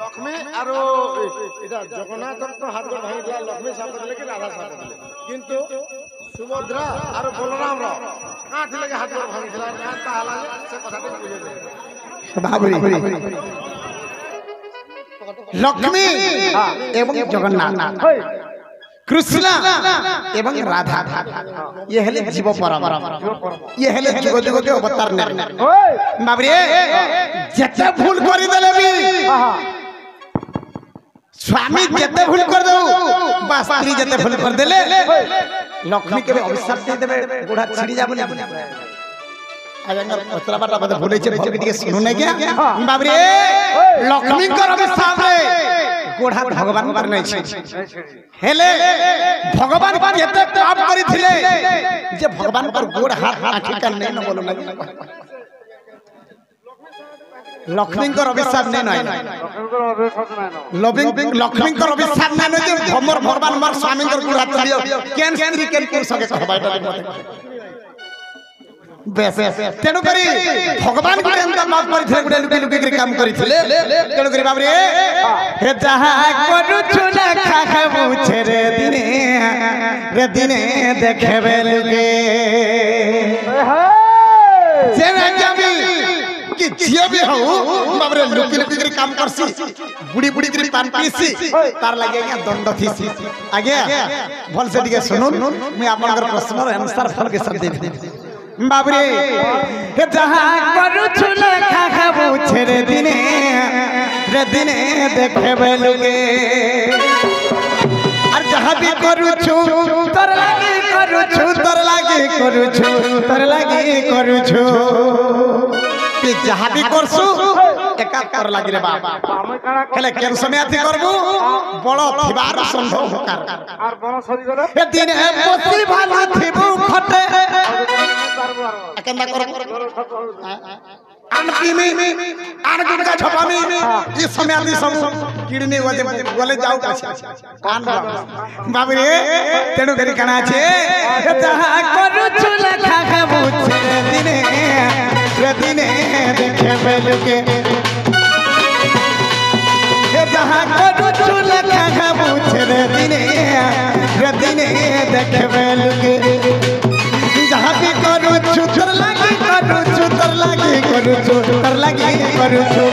লক্ষ্মী আর এটা জগন্নাথ তো হাত গোড় ভাঙি দিলা লক্ষ্মী সাপ দিলে কি রাধা সাপ দিলে কিন্তু সুভদ্রা আর বলরাম র কাঠ লাগে হাত গোড় ভাঙি দিলা না তাহলে সে কথাটা বুঝে দেবে বাবুরি লক্ষ্মী এবং জগন্নাথ कृष्ण एवं राधा ये हेले जीव परम ये हेले जुग जुग के अवतार ने बाबरे जते भूल करि देले भी स्वामी जते भूल कर दो बस स्त्री जते भूल कर देले लक्ष्मी के अभिशाप दे देबे गोड़ा छिड़ी जाबनी आजंगर पतला बाटा बद भूले छे भल के सुनु नै क्या बाबरे लक्ष्मी के अभिशाप रे गोड़ा भगवान पर नै छै हेले भगवान केते पाप करिथिले जे भगवान पर गोड़ हाथ आखि कर नै न बोलो लगे लक्ष्मी के अभिशाप नै नै लक्ष्मी के अभिशाप नै नै जे हमर भगवान हमर स्वामी के गोड़ हाथ चलियो केन स्त्री केन कर सके कहबाटा बेस तेनु करी भगवान के अंदर माफ करिथिले गुडे लुके लुके के काम करिथिले तेनु करी बाबरे हे जहा करू छुना खा खा मुछे रे दिने देखबे लुके जेना जमी कि जियो भी हो बाबरे लुके लुके के काम करसी बुड़ी बुड़ी के पान पीसी तार लागे या दंड थीसी आगे भल से दिके सुनुन मैं आपनकर प्रश्न रो आंसर फल के सब दे बाबरे हे जहा करू छुना खा खा मुछे रे दिने देखबे लुके और जहां भी करू छु तोर लागे करू छु तोर लागे करू छु तोर लागे करू छु कि जहां भी करसु एका तोर लागे रे बाबा खेले केन समय आथि करबू बड़ थिबार संभव होकार और बड़ सरी गले ए दिने पति भाला थिबू खटे केना करबू अनपीमी अनगुण का छपामी इस समय आदि सब किडनी वजे बोले जाऊ पाछे कान बाबरे तेनु करी कना छे जहा करू छुला खा खा मुछे दिने देखबे लुके हे जहा करू छुला खा खा मुछे दिने देखबे लुके जहा भी करू छु तोर लागे करू छु तोर लागे करू छु तोर लागे करू छु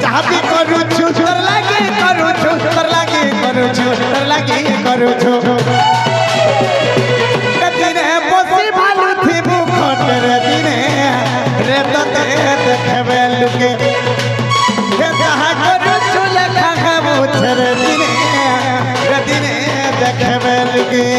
जहा भी करू छु तोर लागे करू छु तोर लागे करू छु तोर लागे करू छु दिने बसी भालू थिबू खटर दिने रे तो देखबे लुके हे जहा करू छु लखा खाबू छर दिने देखबे लुके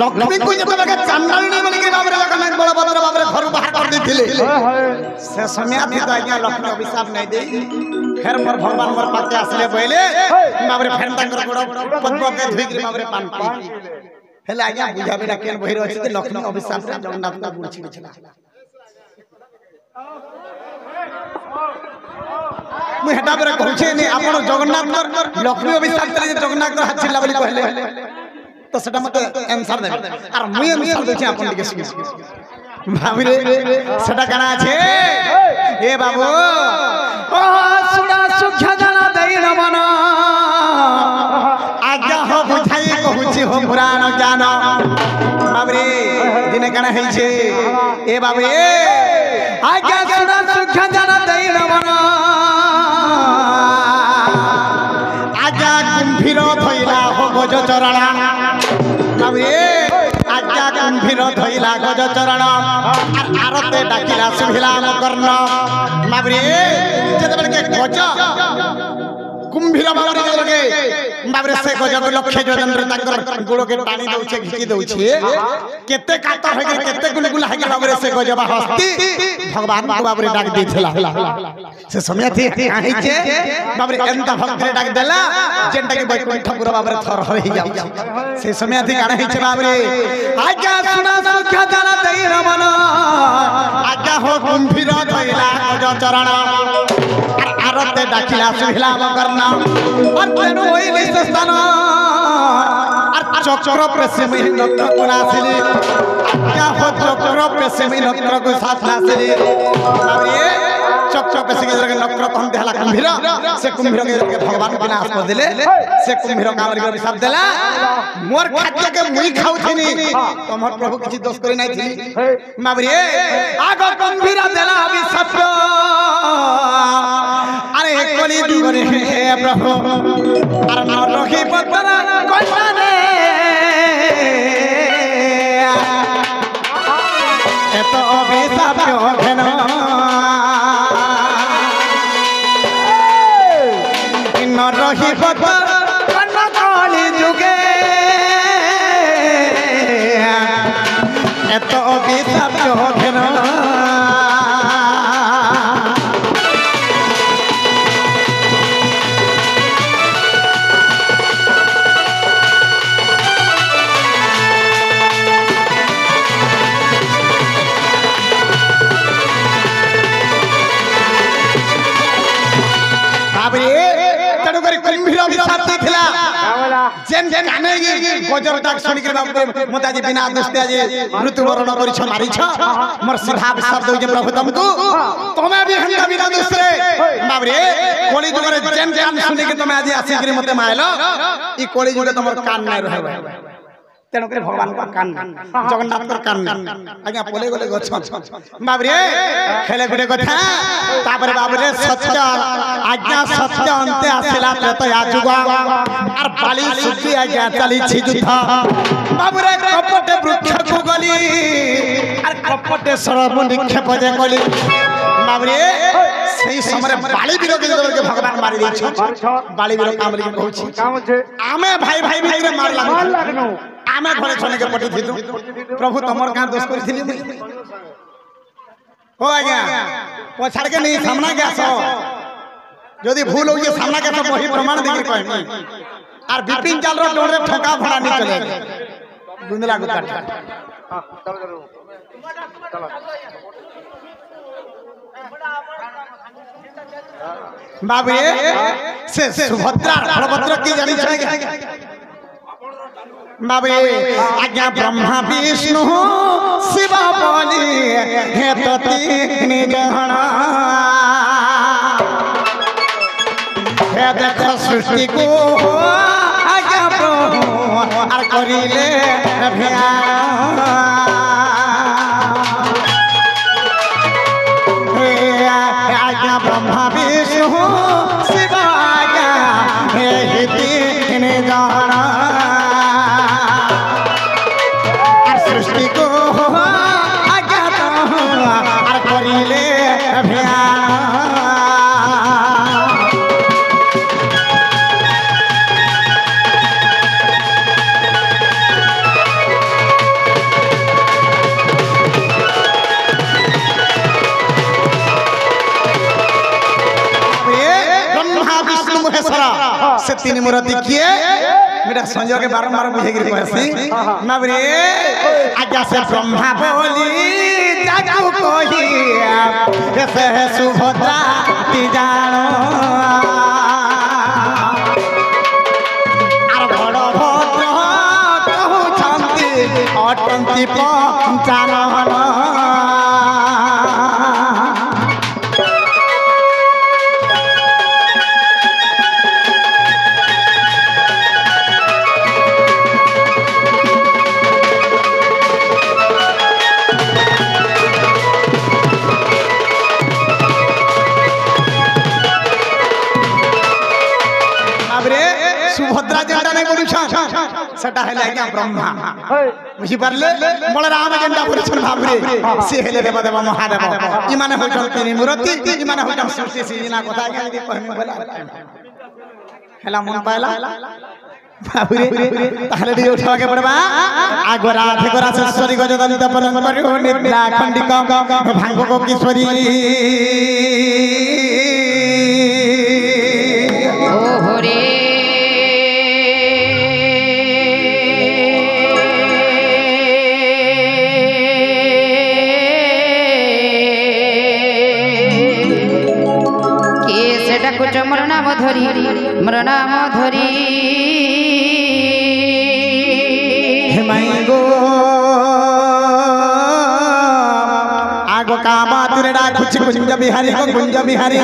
लक्ष्मी को जब लगे चंडाल नहीं बन के बाबरे लगा मैं बड़ा बाबरे घर बाहर कर देथिले से समय आथि तो आज्ञा लक्ष्मी अभिशाप नहीं दे फेर मोर भगवान मोर पाके आसले पहिले बाबरे फेर तांकर गोड़ पद्म के धुई के बाबरे पान पी हेले आज्ञा बुझा बेटा केन बहिर अछि कि लक्ष्मी अभिशाप से जगन्नाथ का गुड़ छिड़ छला मैं हेटा बरे कहू छे ने आपण जगन्नाथ लक्ष्मी अभिशाप करे जगन्नाथ हाथ छिला बोली कहले तो सेटा मते आंसर दे और मुई आंसर दे छी आपन दिके सुन भाबिरे सेटा काना छे ए बाबू ओ सुना सुख्या जाना देइन मन आज्ञा हो बुझाई कहू छी हो पुराण ज्ञान बाबरे दिने काना हेई छे ए बाबू आज्ञा सुना सुख्या जाना देइन मन आज्ञा कुंभीर थइला हो गज चरणा आज्ञा गंभीर धइला गज चरण आरते डाकिला सुभिला कर्ण माबरे जते बेले के गज कुंभीर बाबरे से गजब लक्ष्य जोजन रे ताकर गोड़ के टाणी दउछे घिची दउछे केते कातर है केते गुलगुला है बाबरे से गजब हस्ती भगवान को बाबरे डाक देथला से समय थी आही जे बाबरे एंता भक्त रे डाक देला जेंटा के बैकुंठ ठाकुर बाबरे थर होई जाउ से समय थी काना हिचे बाबरे आज्ञा सुना सुख जला देई रमन आज्ञा हो कुंभीर धइला गज चरण आरते डाकिला सुहिला करना और तेनु होइली से स्थान और चक्र प्रेसे में नक्र को नासिली क्या हो चक्र प्रेसे में नक्र को साथ नासिली अब ये चक्र प्रेसे के जगह नक्र को हम देहला कुंभीर से कुंभीर के भगवान के नाश कर दिले से कुंभीर कामर के अभिशाप देला मोर खाद्य के मुई खाउ थिनी तमर प्रभु किछि दोष करि नै थिनी बाबरे आगो कुंभीर देला अभिशाप अरे कली जुग रे प्रभु अरे न रखी पत्थर कोइला रे एतो अभिशाप घेन न रही पत्थर कन्ना कली जुगे एतो अभिशाप घेन जेन काने गजर डाक सुनि के बाबू मताजी बिना दस्ते जे मृत्युवरण करिछ मारिछ मोर सीधा शब्द जे प्रभु तुमको तमे भी हम बिना दस्ते बाप रे कोली जुग रे जेन कान सुनि के तमे आज आसी के मते मायलो ई कोली जुग तमर कान नै रहबे तेन करे भगवान का कान जगन्नाथ का कान आज्ञा बोले गले गछ बाप रे खेले गुडे कथा तापर बाप रे सत्य आज्ञा सत्य अंते आसिला त्रेत आजुगा और बाली सुखी आज्ञा चली छी युद्ध बाप रे कपटे वृक्ष को गली और कपटे सर्व निक्षेप जे गली बाप रे सही समय बाली बिरो के के भगवान मारि दै छ बाली बिरो कामली कहू आमे भाई भाई भितरे मार लागनो आमे घरे छने के पटी थितु प्रभु तमर का दोष करिथिली हो आज्ञा पछाड़ के नहीं सामना के आसो यदि भूल हो जे सामना के तो वही प्रमाण देखि कहनी और बिपिन चाल रो डोरे ठका भड़ा नहीं चले गुंदला को काट चलो बाबे से सुभद्रा बलभद्र की जानी छै बाबे आज्ञा ब्रह्मा विष्णु शिव बोली हे तो तीन जहान हे देखो सृष्टि को आज्ञा प्रभु और करिले अभियान आज्ञा ब्रह्मा विष्णु शिव आज्ञा हे तीन जहान सृष्टि को आज्ञा और करिले अभियान ब्रह्मा विष्णु महेश्वरा से तीन मूर्ति किए मेरा संजय के बारंबार बुझे गिर कहसी माबरे आज्ञा से ब्रह्मा बोली जागू कोही ऐसे है सुभद्रा ती जानो आर बड़ भद्र कहू छंती अटंती पंचानन सुभद्रा जेंडा नहीं बोलुछन सेटा हेले आज्ञा ब्रह्मा बुझी परले बलराम जेंडा बोलुछन भाबरे से हेले देव देव महादेव ई माने होछन तीन मूर्ति ई माने होछन सृष्टि सीना कथा के कहमे बोला হেলা মন পাইলা বাবুরে তাহলে দিয়ে উঠাকে পড়বা আগরা থেগরা সরি গজদন্ত পরম্পরি নিদ্রা খণ্ডিক ভাঙ্গক কিশোরী ও হরে কে সেটা কুচ মোর নাম ধরি হেমাই গো আগো কামা তুরে ডাকুছি কুঞ্জ বিহারী গো কুঞ্জ বিহারী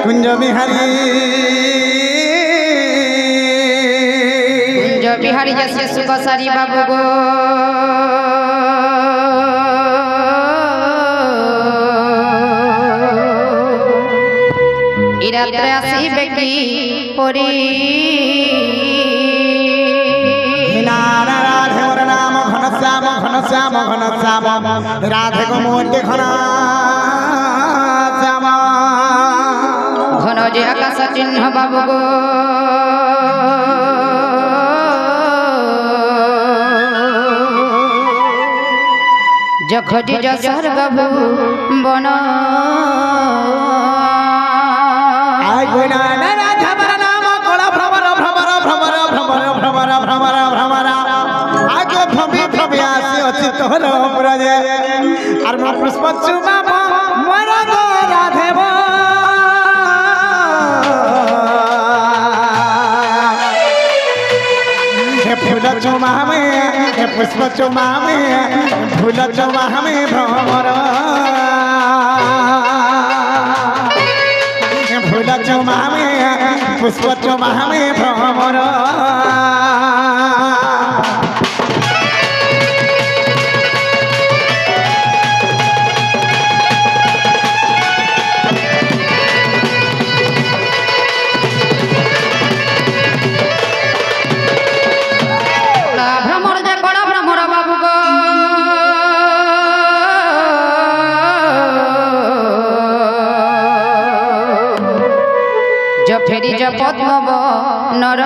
কুঞ্জ বিহারী কুঞ্জ বিহারী জসে সুখ সারি বাবু গো ইরাত্রে আসিবে কি পরি রাধে মোর নাম ঘন শ্যাম ঘন শ্যাম ঘন শ্যাম রাধে গো মোটে ঘন শ্যাম ঘন যে আকাশ চিহ্ন বাবু গো যখটি যশোর বাবু বন আই গুনা রাধা মোর নাম কলা ভ্রমর ভ্রমর ভ্রমর ভ্রমর ভ্রমর ভ্রমর ভ্রমর আগে ভবি ভবি আসি অছি তোর ব্রজে আর মো পুষ্প চুমা মোর গো রাধে মো हे फूल चुमा में हे पुष्प चुमा में फूल चुमा में भ्रमर फूल चुमा में पुष्प चुमा में भ्रमर ভ্রমর যে কড়া ভ্রমর বাবু গো ফেরি যে পদ্ম নর